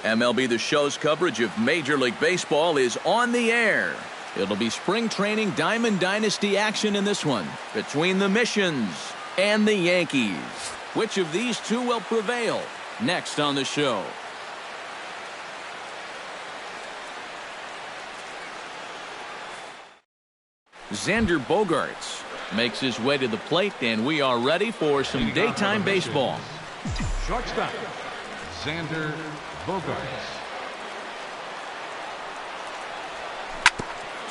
MLB The Show's coverage of Major League Baseball is on the air. It'll be spring training Diamond Dynasty action in this one between the Missions and the Yankees. Which of these two will prevail? Next on the show. Xander Bogaerts makes his way to the plate, and we are ready for some daytime baseball. Shortstop, Xander Bogaerts.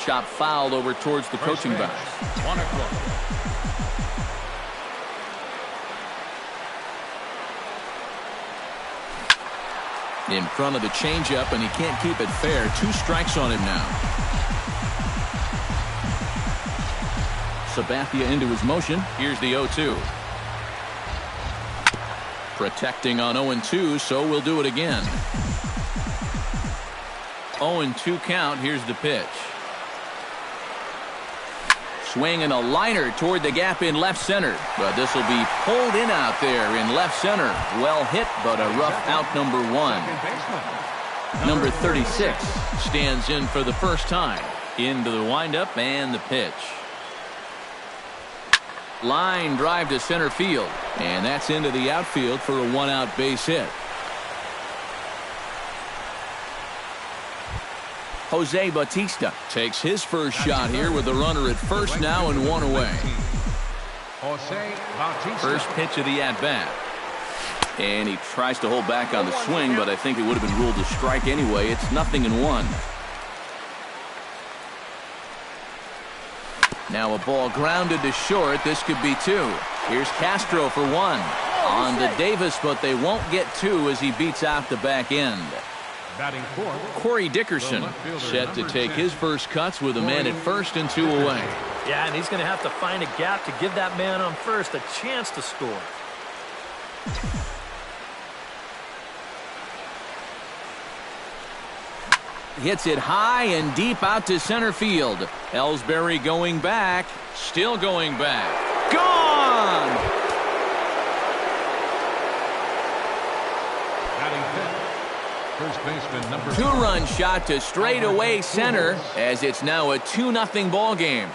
Chop fouled over towards the coaching box. 1 o'clock. In front of the changeup, and he can't keep it fair. 2 strikes on him now. Sabathia into his motion. Here's the 0-2. Protecting on 0-2, so we'll do it again. 0-2 count. Here's the pitch. Swing and a liner toward the gap in left center. But this will be pulled in out there in left center. Well hit, but a rough out number 1. Number 36 stands in for the first time. Into the windup and the pitch. Line drive to center field. And that's into the outfield for a 1-out base hit. Jose Bautista takes his first shot here with the runner at first now and 1 away. First pitch of the at-bat. And he tries to hold back on the swing, but I think it would have been ruled a strike anyway. It's 0-1. Now a ball grounded to short. This could be 2. Here's Castro for 1. On to Davis, but they won't get 2 as he beats out the back end. Corey Dickerson set to take his first cuts with a man at first and 2 away. Yeah, and he's going to have to find a gap to give that man on first a chance to score. Hits it high and deep out to center field. Ellsbury going back. Still going back. Gone! First baseman number 2-run shot to straightaway center as it's now a 2-0 ball game.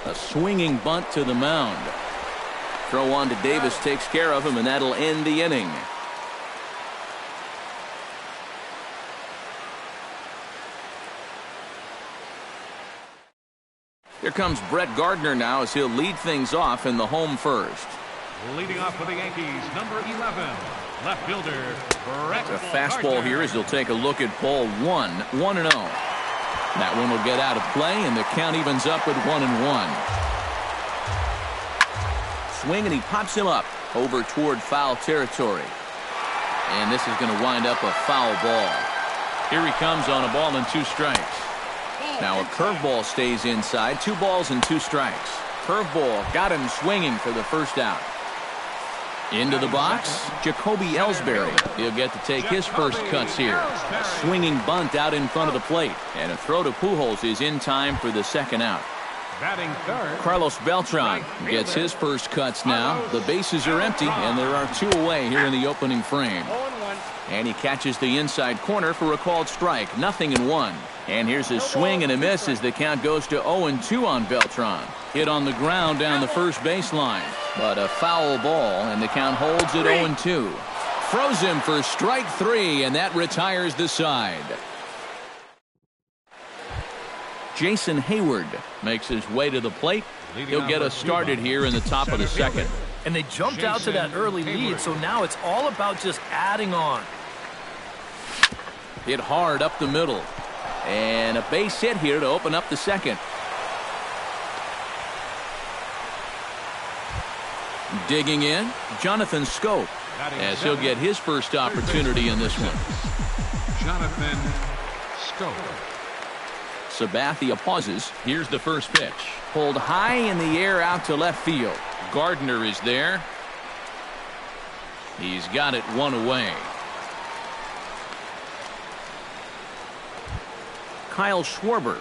A swinging bunt to the mound. Throw on to Davis takes care of him, and that'll end the inning. Here comes Brett Gardner now as he'll lead things off in the home first. Leading off for the Yankees, number 11, left fielder Brett. A fastball here as he'll take a look at ball 1, 1-0. That one will get out of play, and the count evens up at 1-1. Swing, and he pops him up over toward foul territory. And this is going to wind up a foul ball. Here he comes on a ball and 2 strikes. Now a curveball stays inside. 2 balls and 2 strikes. Curveball got him swinging for the first out. Into the box, Jacoby Ellsbury. He'll get to take his first cuts here. A swinging bunt out in front of the plate. And a throw to Pujols is in time for the second out. Carlos Beltran gets his first cuts now. The bases are empty, and there are 2 away here in the opening frame. And he catches the inside corner for a called strike. 0-1. And here's his swing and a miss as the count goes to 0-2 on Beltran. Hit on the ground down the first baseline. But a foul ball, and the count holds at 0-2. Throws him for strike 3, and that retires the side. Jason Hayward makes his way to the plate. He'll get us started here in the top of the second. And they jumped out to that early lead, so now it's all about just adding on. Hit hard up the middle. And a base hit here to open up the second. Digging in, Jonathan Schoop, as he'll get his first opportunity in this one. Jonathan Schoop. Sabathia pauses. Here's the first pitch. Pulled high in the air out to left field. Gardner is there. He's got it 1 away. Kyle Schwarber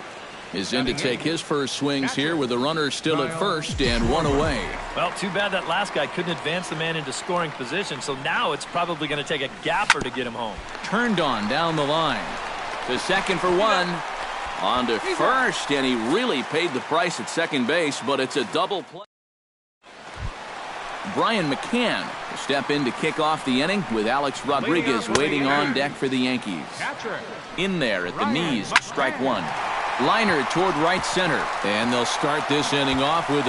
is in to take his first swings here with the runner still at first and one away. Well, too bad that last guy couldn't advance the man into scoring position, so now it's probably going to take a gapper to get him home. Turned on down the line. To second for one. On to first, and he really paid the price at second base, but it's a double play. Brian McCann will step in to kick off the inning with Alex Rodriguez waiting on deck for the Yankees. In there at the knees, strike one. Liner toward right center, and they'll start this inning off with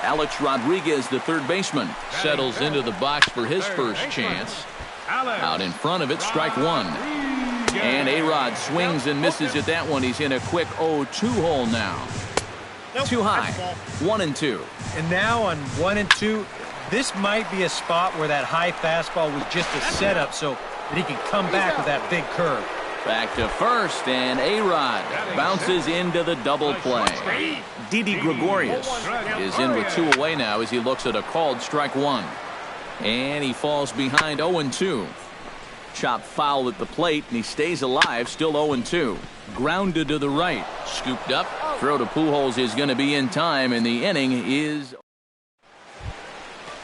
Alex Rodriguez, the third baseman, settles into the box for his first chance. Out in front of it, strike one. And A-Rod swings and misses at that one. He's in a quick 0-2 hole now. Too high. 1-2. And now on 1-2, this might be a spot where that high fastball was just a setup so that he can come back with that big curve. Back to first, and A-Rod bounces into the double play. Didi Gregorius is in with two away now as he looks at a called strike one. And he falls behind 0-2. Chop foul at the plate, and he stays alive, still 0-2. Grounded to the right, scooped up. Throw to Pujols is going to be in time, and the inning is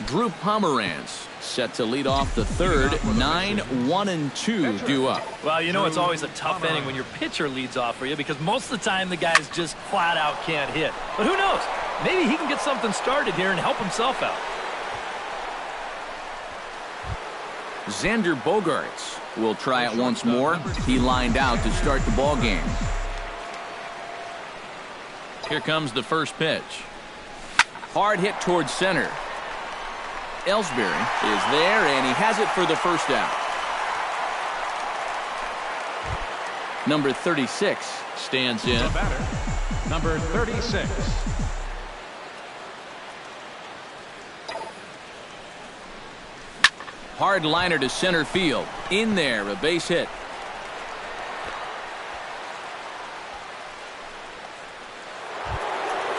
Drew Pomeranz set to lead off the third. 9-1-2 due up. Well, you know it's always a tough inning when your pitcher leads off for you because most of the time the guys just flat out can't hit. But who knows? Maybe he can get something started here and help himself out. Xander Bogaerts will try it once more. He lined out to start the ball game. Here comes the first pitch. Hard hit towards center. Ellsbury is there, and he has it for the first out. Number 36 stands in. The batter, number 36. Hard liner to center field. In there, a base hit.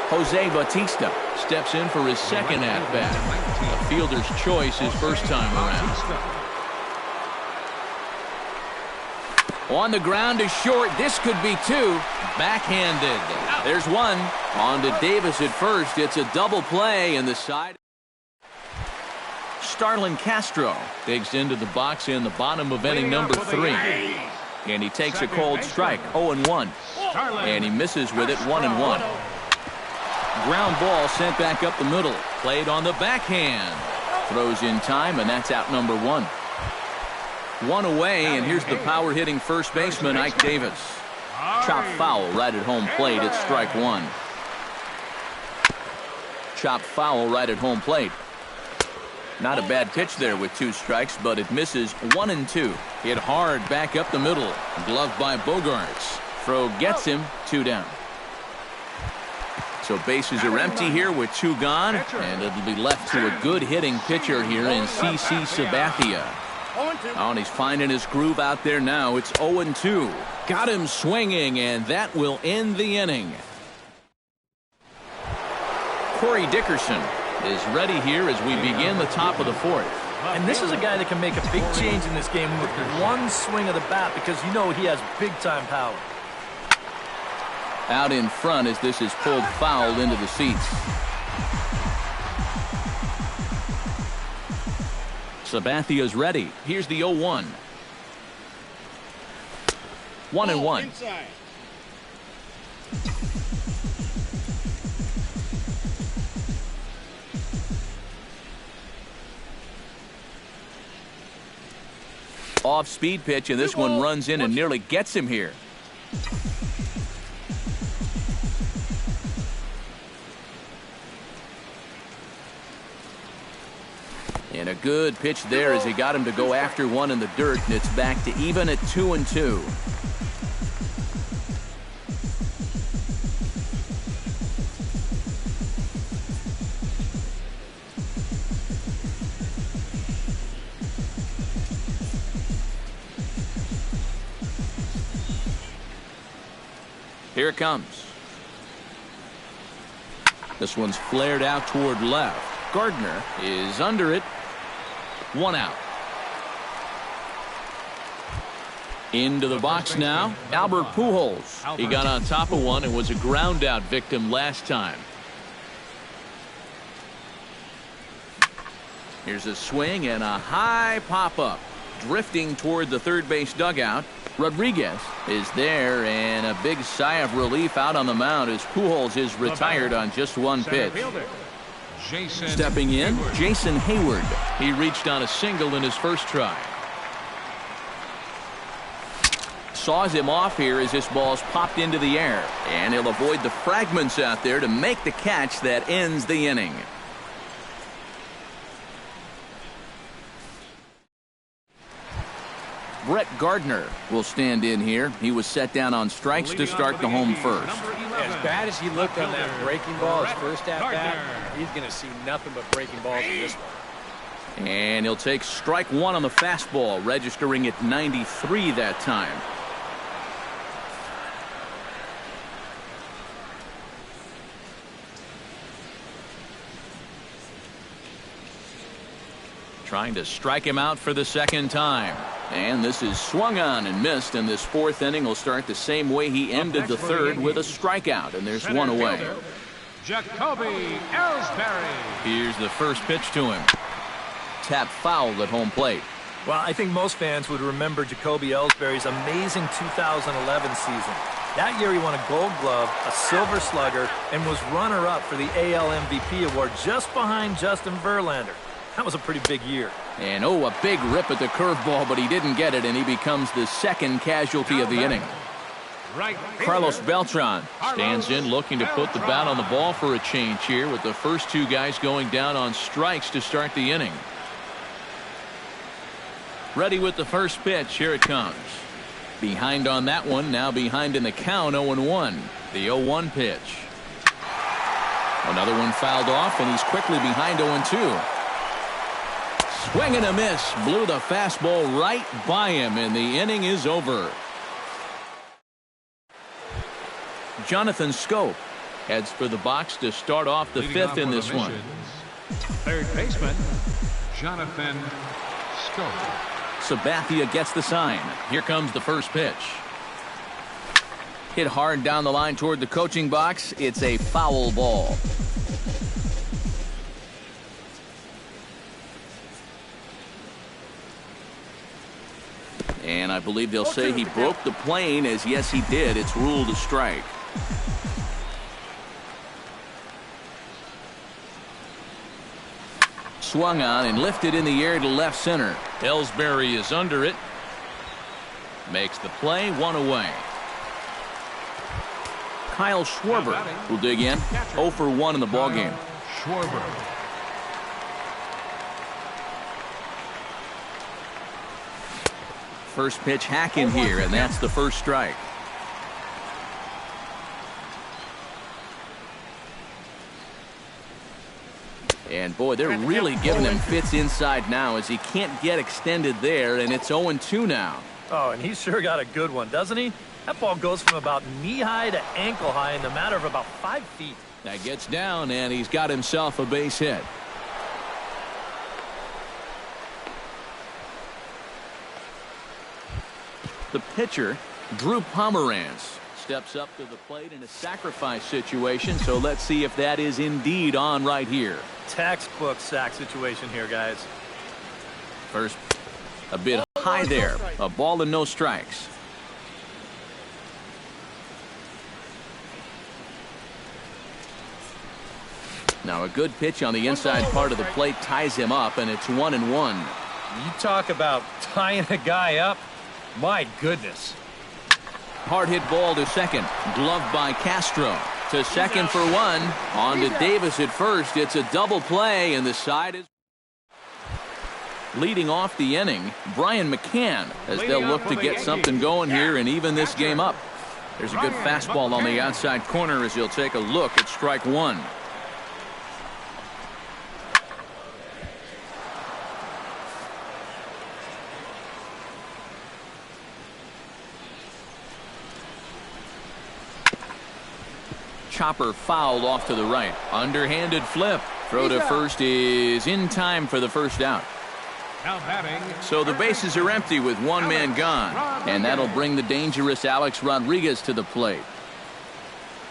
Jose Bautista steps in for his second at-bat. A fielder's choice his first time around. On the ground to short. This could be two. Backhanded. There's one. On to Davis at first. It's a double play in the side. Starlin Castro digs into the box in the bottom of inning number 3. And he takes a cold strike, 0-1. And he misses with it, 1-1. Ground ball sent back up the middle. Played on the backhand. Throws in time, and that's out number 1. One away, and here's the power-hitting first baseman, Ike Davis. Chop foul right at home plate. It's strike one. Chop foul right at home plate. Not a bad pitch there with 2 strikes, but it misses 1-2. Hit hard back up the middle. Gloved by Bogaerts. Throw gets him, 2 down. So bases are empty here with 2 gone, and it'll be left to a good hitting pitcher here in CC Sabathia. Oh, and he's finding his groove out there now. It's 0-2. Got him swinging, and that will end the inning. Corey Dickerson is ready here as we begin the top of the 4th. And this is a guy that can make a big change in this game with one swing of the bat because you know he has big-time power. Out in front as this is pulled foul into the seats. Sabathia's ready. Here's the 0-1. 1-1. Off-speed pitch, and this one runs in and nearly gets him here. And a good pitch there as he got him to go after one in the dirt, and it's back to even at 2-2. Here it comes. This one's flared out toward left. Gardner is under it. 1 out. Into the box now, Albert Pujols. He got on top of one and was a ground out victim last time. Here's a swing and a high pop-up. Drifting toward the third base dugout. Rodriguez is there, and a big sigh of relief out on the mound as Pujols is retired on just one pitch. Stepping in, Jason Hayward. He reached on a single in his first try. Saws him off here as this ball's popped into the air, and he'll avoid the fragments out there to make the catch that ends the inning. Brett Gardner will stand in here. He was set down on strikes to start the home first. As bad as he looked on that breaking ball his first at-bat, he's going to see nothing but breaking balls in this one. And he'll take strike one on the fastball, registering at 93 that time. Trying to strike him out for the second time. And this is swung on and missed, and this fourth inning will start the same way he ended the third, with a strikeout, and there's one away. Jacoby Ellsbury. Here's the first pitch to him. Tap foul at home plate. Well, I think most fans would remember Jacoby Ellsbury's amazing 2011 season. That year he won a Gold Glove, a Silver Slugger, and was runner-up for the AL MVP award just behind Justin Verlander. That was a pretty big year. And a big rip at the curveball, but he didn't get it, and he becomes the second casualty of the inning. Carlos Beltran stands in, looking to put the bat on the ball for a change here, with the first two guys going down on strikes to start the inning. Ready with the first pitch. Here it comes. Behind on that one, now behind in the count, 0-1. The 0-1 pitch. Another one fouled off, and he's quickly behind 0-2. Swing and a miss. Blew the fastball right by him, and the inning is over. Jonathan Scope heads for the box to start off the fifth in this one. Third baseman, Jonathan Scope. Sabathia gets the sign. Here comes the first pitch. Hit hard down the line toward the coaching box. It's a foul ball. And I believe they'll say he broke the plane, as yes he did. It's ruled a strike. Swung on and lifted in the air to left center. Ellsbury is under it. Makes the play, one away. Kyle Schwarber will dig in. 0 for 1 in the ballgame. Schwarber. First pitch hacking here, and that's the first strike. And boy, they're really giving him fits inside now, as he can't get extended there, and it's 0-2 now. Oh, and he's sure got a good one, doesn't he? That ball goes from about knee-high to ankle-high in the matter of about 5 feet. That gets down, and he's got himself a base hit. The pitcher, Drew Pomeranz, steps up to the plate in a sacrifice situation, so let's see if that is indeed on right here. Textbook sack situation here, guys. First, a bit high there. A ball and no strikes. Now a good pitch on the inside part of the plate ties him up, and it's 1-1. You talk about tying a guy up. My goodness. Hard hit ball to second. Gloved by Castro. To second for one. On to Davis at first. It's a double play, and the side is leading off the inning. Brian McCann, as they'll look to get something going here and even this game up. There's a good fastball on the outside corner as he'll take a look at strike one. Chopper fouled off to the right. Underhanded flip. Throw to first is in time for the first out. Now batting. So the bases are empty with one man gone. And that'll bring the dangerous Alex Rodriguez to the plate.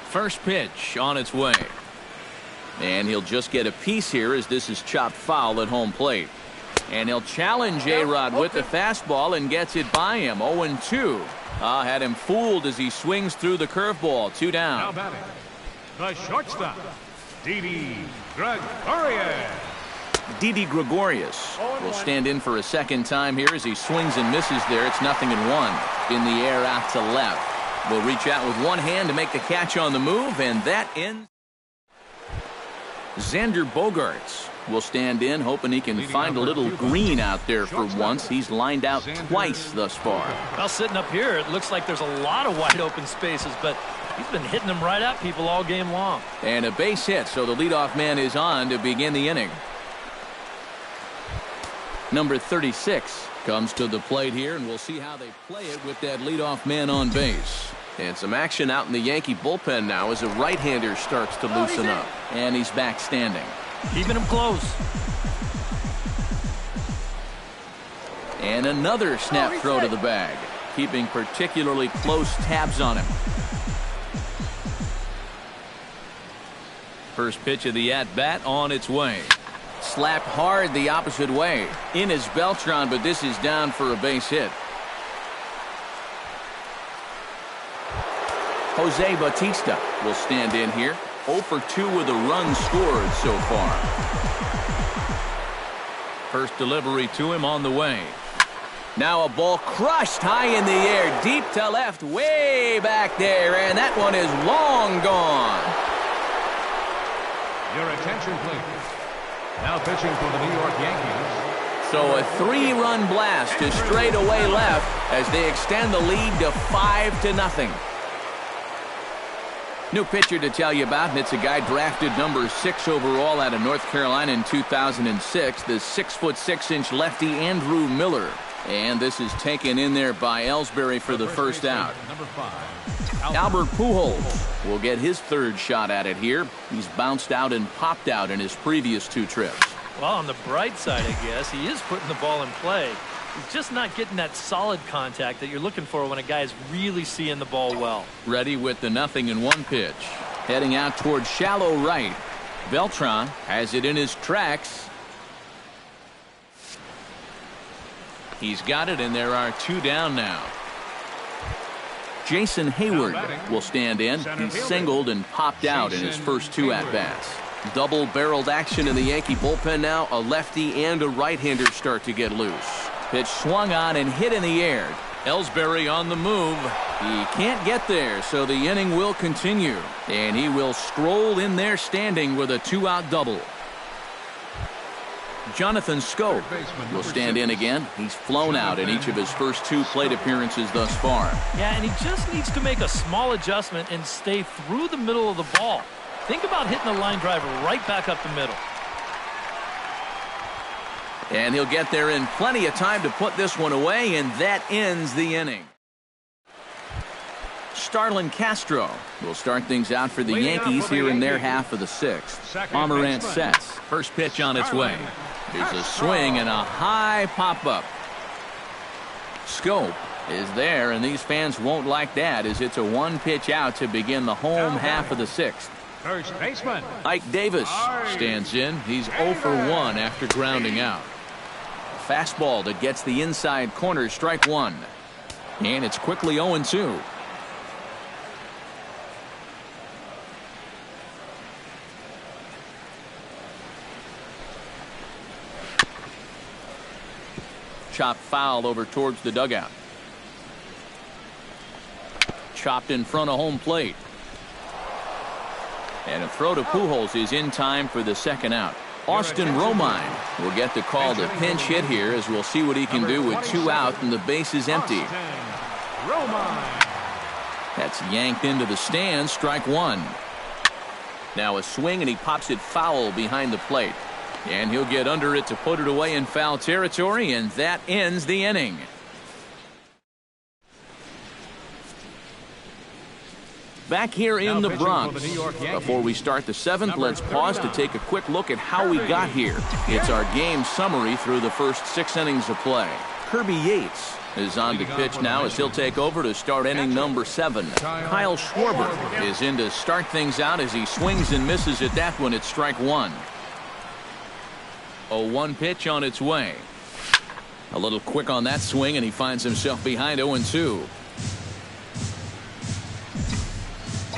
First pitch on its way. And he'll just get a piece here as this is chopped foul at home plate. And he'll challenge A-Rod with the fastball and gets it by him. 0-2. Had him fooled as he swings through the curveball. 2 down. Now batting. The shortstop, Didi Gregorius. Didi Gregorius will stand in for a second time here as he swings and misses there. It's 0-1. In the air out to left. Will reach out with one hand to make the catch on the move, and that ends. Xander Bogaerts will stand in, hoping he can find a little green out there for once. He's lined out twice thus far. Well, sitting up here, it looks like there's a lot of wide open spaces, but he's been hitting them right at people all game long. And a base hit, so the leadoff man is on to begin the inning. Number 36 comes to the plate here, and we'll see how they play it with that leadoff man on base. And some action out in the Yankee bullpen now as a right-hander starts to loosen up. And he's back standing. Keeping him close. And another snap throw to the bag. Keeping particularly close tabs on him. First pitch of the at-bat on its way. Slapped hard the opposite way. In is Beltran, but this is down for a base hit. Jose Bautista will stand in here. 0 for 2 with a run scored so far. First delivery to him on the way. Now a ball crushed high in the air, deep to left, way back there, and that one is long gone. Your attention, please. Now pitching for the New York Yankees. So a 3-run blast to straightaway left as they extend the lead to 5-0. New pitcher to tell you about, and it's a guy drafted number 6 overall out of North Carolina in 2006, the 6'6" lefty Andrew Miller. And this is taken in there by Ellsbury for the first out. Number 5. Albert Pujols will get his third shot at it here. He's bounced out and popped out in his previous 2 trips. Well, on the bright side, I guess, he is putting the ball in play. He's just not getting that solid contact that you're looking for when a guy is really seeing the ball well. Ready with the 0-1 pitch. Heading out towards shallow right. Beltran has it in his tracks. He's got it, and there are 2 down now. Jason Hayward will stand in. He's singled and popped out in his first 2 at-bats. Double-barreled action in the Yankee bullpen now. A lefty and a right-hander start to get loose. Pitch swung on and hit in the air. Ellsbury on the move. He can't get there, so the inning will continue. And he will stroll in there standing with a 2-out double. Jonathan Scope will stand in again. He's flown out in each of his first 2 plate appearances thus far. Yeah, and he just needs to make a small adjustment and stay through the middle of the ball. Think about hitting a line drive right back up the middle. And he'll get there in plenty of time to put this one away, and that ends the inning. Starlin Castro will start things out for the Yankees here in their half of the 6th. Pomerantz sets. First pitch on its way. There's a swing and a high pop-up. Scope is there, and these fans won't like that as it's a 1-pitch out to begin the home half of the 6th. First baseman, Ike Davis stands in. He's 0 for 1 after grounding out. Fastball that gets the inside corner, strike 1. And it's quickly 0-2. Chopped foul over towards the dugout. Chopped in front of home plate. And a throw to Pujols is in time for the 2nd out. Austin Romine will get the call to pinch hit here as we'll see what he can do with 2 out and the base is empty. That's yanked into the stands, strike 1. Now a swing and he pops it foul behind the plate. And he'll get under it to put it away in foul territory, and that ends the inning. back here in the Bronx. Before we start the 7th, let's pause to take a quick look at how we got here. It's our game summary through the first 6 innings of play. Kirby Yates is on to pitch now as he'll take over to start inning number 7. Kyle Schwarber is in to start things out as he swings and misses at that one at strike 1. 0-1 pitch on its way. A little quick on that swing, and he finds himself behind 0-2.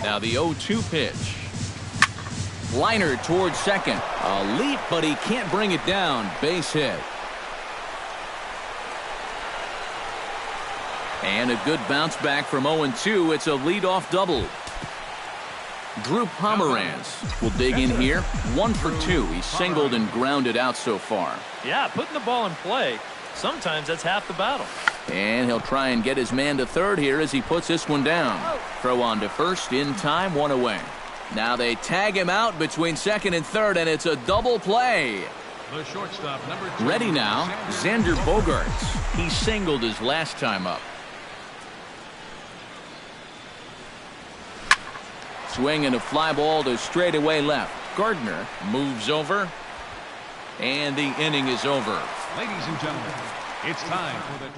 Now the 0-2 pitch. Liner towards second. A leap, but he can't bring it down. Base hit. And a good bounce back from 0-2. It's a leadoff double. Drew Pomeranz will dig in here. 1 for 2. He's singled and grounded out so far. Yeah, putting the ball in play. Sometimes that's half the battle. And he'll try and get his man to third here as he puts this one down. Throw on to first in time, 1 away. Now they tag him out between second and third, and it's a double play. The shortstop, number 2. Ready now, Xander Bogaerts. He singled his last time up. Swing and a fly ball to straightaway left. Gardner moves over, and the inning is over. Ladies and gentlemen, it's time for the...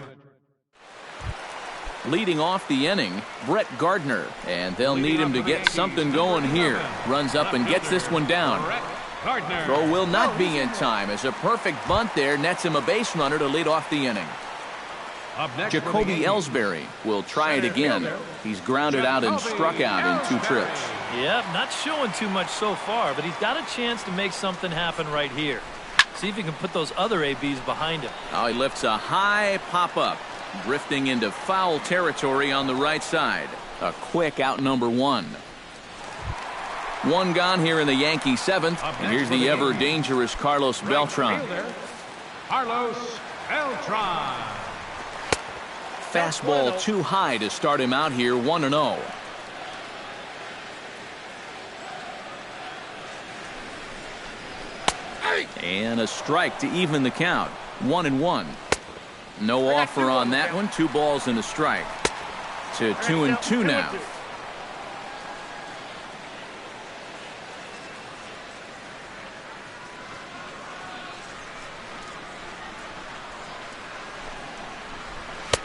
Leading off the inning, Brett Gardner, and they'll need him to get something going here. Runs up and gets this one down. Throw will not be in time as a perfect bunt there nets him a base runner to lead off the inning. Jacoby Ellsbury will try it again. He's grounded out and struck out in 2 trips. Yep, not showing too much so far, but he's got a chance to make something happen right here. See if he can put those other ABs behind him. Now he lifts a high pop-up, drifting into foul territory on the right side. A quick out number 1. 1 gone here in the Yankee 7th, and here's the ever-dangerous Carlos Beltran. Carlos Beltran. Fastball too high to start him out here, 1-0. And a strike to even the count, 1-1. No offer on that one. 2 balls and a strike. To 2-2 now.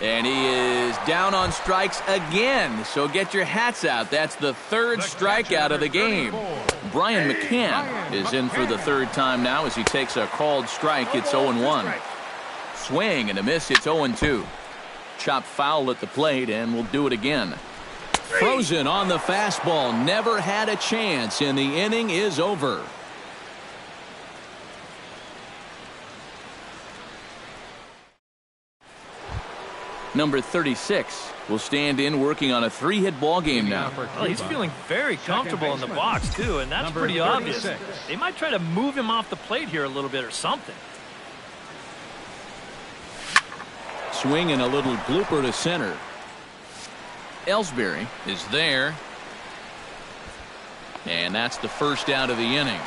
And he is down on strikes again. So get your hats out. That's the 3rd strikeout of the game. Brian McCann is in for the 3rd time now as he takes a called strike. It's 0-1. Swing and a miss. It's 0-2. Chop foul at the plate, and we'll do it again. Frozen on the fastball. Never had a chance, and the inning is over. Number 36 will stand in working on a 3-hit ball game now. Well, he's feeling very comfortable in the box, too, and that's pretty obvious. They might try to move him off the plate here a little bit or something. Swing and a little blooper to center. Ellsbury is there. And that's the first out of the inning.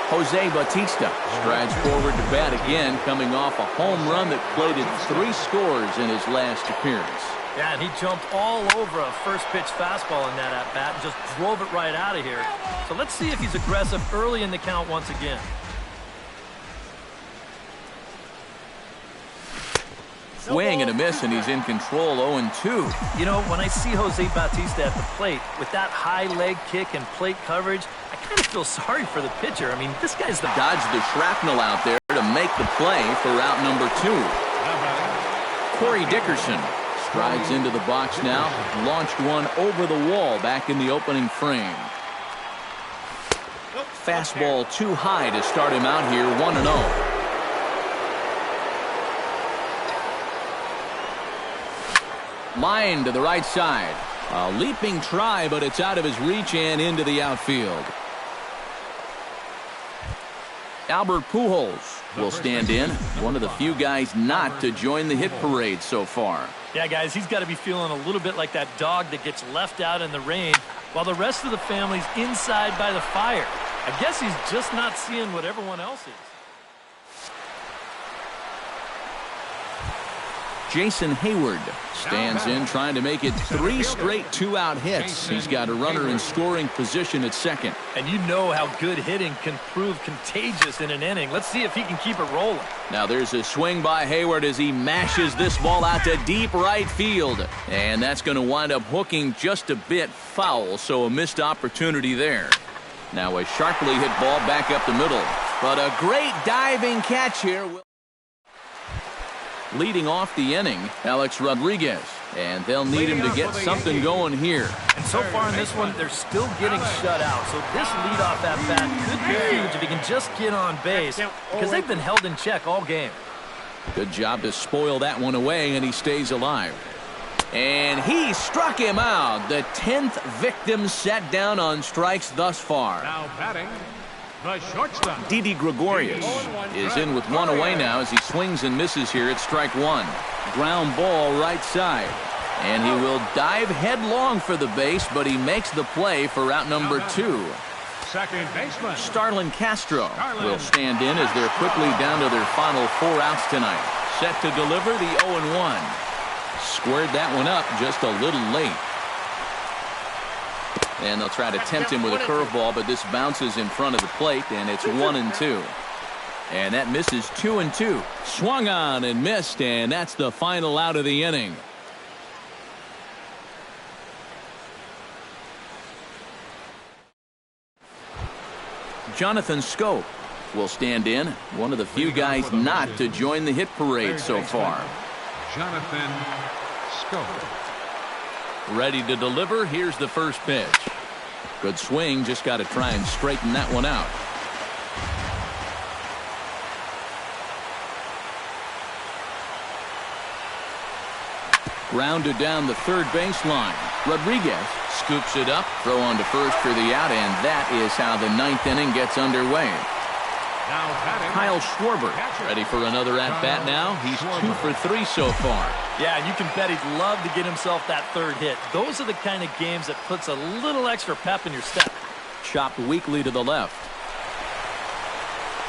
Jose Bautista strides forward to bat again, coming off a home run that plated 3 scores in his last appearance. Yeah, and he jumped all over a first-pitch fastball in that at-bat and just drove it right out of here. So let's see if he's aggressive early in the count once again. Swing and a miss, and he's in control, 0-2. You know, when I see Jose Bautista at the plate with that high leg kick and plate coverage, I kind of feel sorry for the pitcher. I mean, this guy's the... Dodge the shrapnel out there to make the play for out number 2. Corey Dickerson strides into the box now. Launched one over the wall back in the opening frame. Fastball too high to start him out here, 1-0. Line to the right side. A leaping try, but it's out of his reach and into the outfield. Albert Pujols will stand in. One of the few guys not to join the hit parade so far. Yeah, guys, he's got to be feeling a little bit like that dog that gets left out in the rain while the rest of the family's inside by the fire. I guess he's just not seeing what everyone else is. Jason Hayward stands in, trying to make it 3 straight 2-out hits. He's got a runner in scoring position at second. And you know how good hitting can prove contagious in an inning. Let's see if he can keep it rolling. Now there's a swing by Hayward as he mashes this ball out to deep right field. And that's going to wind up hooking just a bit foul, so a missed opportunity there. Now a sharply hit ball back up the middle. But a great diving catch here. Leading off the inning, Alex Rodriguez. And they'll need him to get something going here. And so far in this one, they're still getting shut out. So this leadoff at bat could be huge if he can just get on base, because they've been held in check all game. Good job to spoil that one away, and he stays alive. And he struck him out. The 10th victim set down on strikes thus far. Now batting, the shortstop. Didi Gregorius is in with one away now as he swings and misses here at strike one. Ground ball right side. And he will dive headlong for the base, but he makes the play for out number 2. Second baseman Starlin Castro will stand in as they're quickly down to their final 4 outs tonight. Set to deliver the 0-1. Squared that one up just a little late. And they'll try to tempt him with a curveball, but this bounces in front of the plate, and it's 1-2. And that misses 2-2. Swung on and missed, and that's the final out of the inning. Jonathan Scope will stand in, one of the few guys not to join the hit parade so far. Jonathan Scope. Ready to deliver. Here's the first pitch. Good swing. Just got to try and straighten that one out. Grounded down the third baseline. Rodriguez scoops it up. Throw on to first for the out, and that is how the 9th inning gets underway. Now batting, Kyle Schwarber ready for another at-bat now. He's 2 for 3 so far. Yeah, and you can bet he'd love to get himself that third hit. Those are the kind of games that puts a little extra pep in your step. Chopped weakly to the left.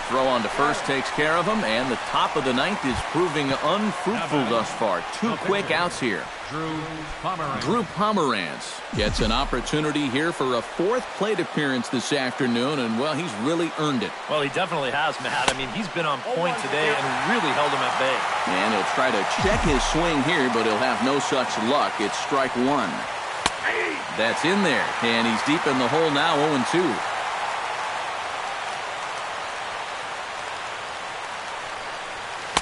Throw on to first takes care of him, and the top of the 9th is proving unfruitful thus far. 2 quick outs here. Drew Pomeranz gets an opportunity here for a 4th plate appearance this afternoon, and, well, he's really earned it. Well, he definitely has, Matt. I mean, he's been on point today and really held him at bay. And he'll try to check his swing here, but he'll have no such luck. It's strike 1. That's in there, and he's deep in the hole now, 0-2.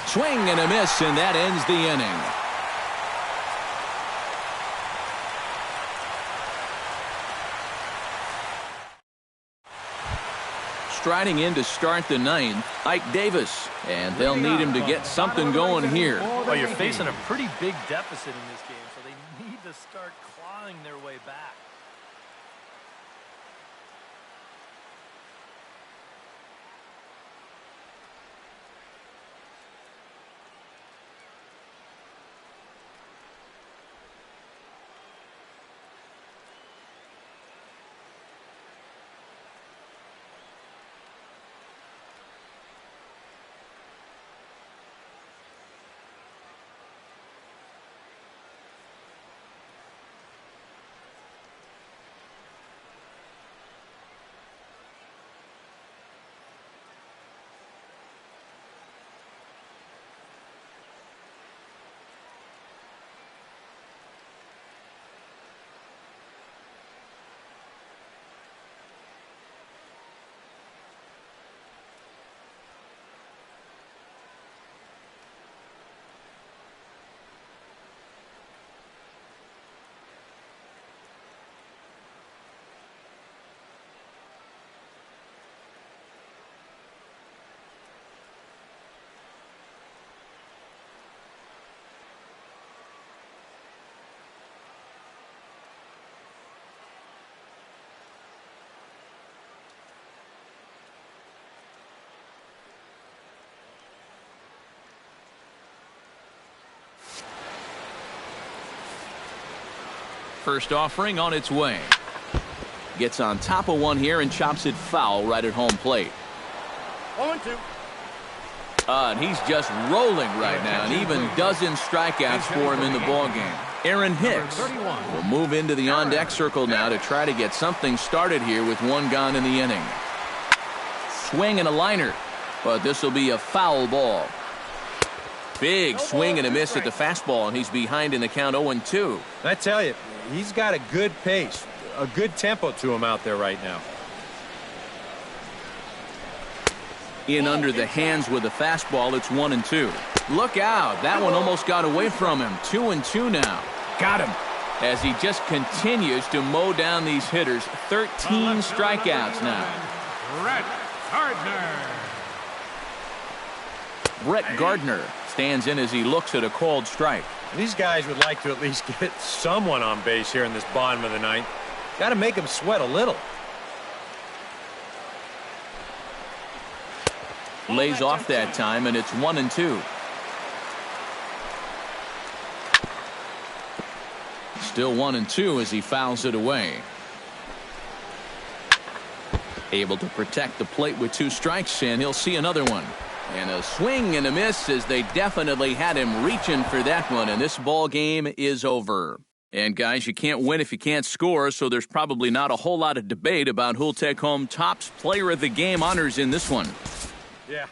Swing and a miss, and that ends the inning. Striding in to start the 9th, Ike Davis, and they'll need him to get something going here. Well, you're facing a pretty big deficit in this game, so they need to start clawing their way back. First offering on its way. Gets on top of one here and chops it foul right at home plate. 0-2. And he's just rolling right now, and even dozen strikeouts for him in the ballgame. Aaron Hicks will move into the on-deck circle now to try to get something started here with one gone in the inning. Swing and a liner, but this will be a foul ball. Big swing and a miss at the fastball, and he's behind in the count 0-2. I tell you, he's got a good pace, a good tempo to him out there right now. In under the hands with a fastball, it's 1-2. Look out, that one almost got away from him. 2-2 now. Got him. As he just continues to mow down these hitters. 13 strikeouts now. Brett Gardner. Brett Gardner stands in as he looks at a called strike. These guys would like to at least get someone on base here in this bottom of the ninth. Got to make them sweat a little. Lays off that time, and it's 1-2. Still 1-2 as he fouls it away. Able to protect the plate with 2 strikes, and he'll see another one. And a swing and a miss as they definitely had him reaching for that one, and this ball game is over. And guys, you can't win if you can't score, so there's probably not a whole lot of debate about who'll take home Topps Player of the Game honors in this one. Yeah,